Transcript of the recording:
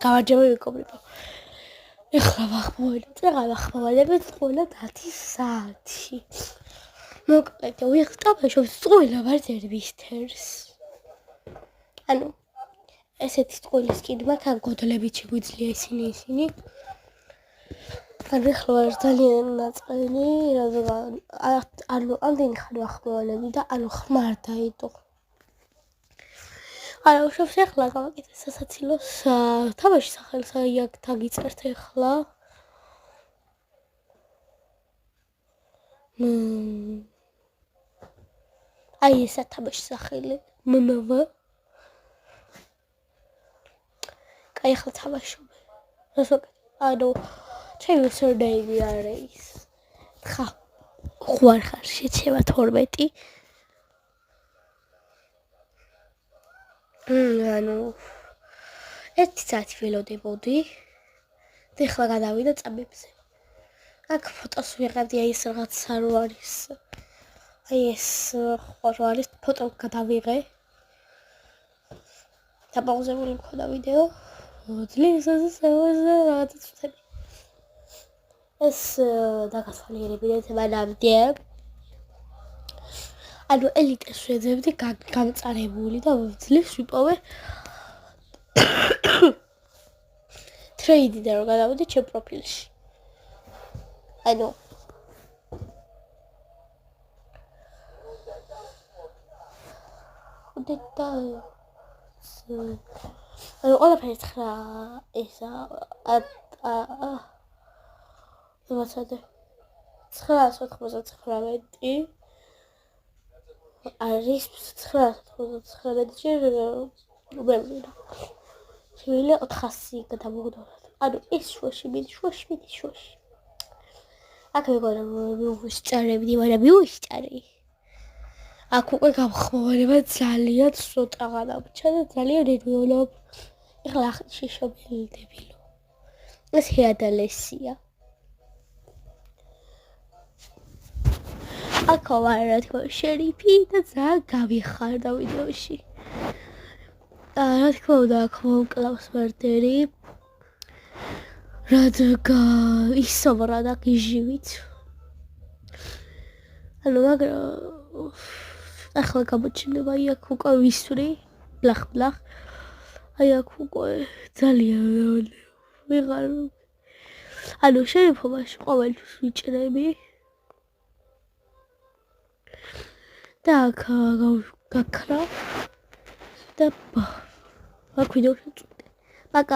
გამარჯობა მეგობრებო. ეხლა ვახმოვანებთ ყველა 10 საათი. მოკლედ ვიხტავ წყვილა ვარ ზერბისთერს. ანუ ესეთი წყვილის კიდე მაგ გოდლებით შეგვიძლია ისინი. ეხლა ვარ ძალიან ნაწყენი, რადგან ანუ ამდენი ხანი ვახმოვანები და ანუ ხმარ დაიდო. არა, უშავს ეხლა გავაკეთე სასაცილოს თამაში სახელს აქ დაგიწერთ ეხლა. აი ეს თამაში სახელი მმვ. კაი ახლა თამაშობ. ანუ ჩემი სურნეები არის. ხარ შეჩება 12. ანუ 1 საათი ველოდებოდი და ეხლა გადავიდა წამებზე. აქ ფოტოს ვიღებდი აი ეს რაღაცა რო არის. აი ეს ხო არის ფოტო გადავიღე. დაპაუზებული მქონდა ვიდეო. ძლივს რაღაცა წუთები. ეს დაგასვალიერებინეთ მანამდე. ანუ ელიტეს ვეძებდი გამწარებული და ძლივს ვიპოვე ტრეიდიდან რომ გადავედი ჩემ პროფილში. ანუ ყველაფერი 9 ესა 999 არის 999-ში რუბლია. შეიძლება 400 გადამოგდოთ. ანუ ეს შუაში მიდის. აქ მეგონა მივუშჭარებდი, მაგრამ მივუშჭარი. აქ უკვე გამხმოვანება ძალიან ცოტა გადამრჩა და ძალიან ნერვიულობ. ეხლა აღნიში შობილდებილო. ეს ჰეადალესია. აქ ვარ რა თქმა უნდა შერიფი და ძალიან გავიხარდა ვიდეოში. რა თქმა უნდა აქ მომკლავს მარტერი. რადგან ისოვრა და გიჟივით. ანუ მაგრამ ახლა გამოჩნდება აი აქ უკვე ვისვრი ბლახ. აი აქ უკვე ძალიან ვიღარ. ანუ შერიფობაში ყოველთვის ვიჭრები. და აქ გაქრა და აქ ვიდეოში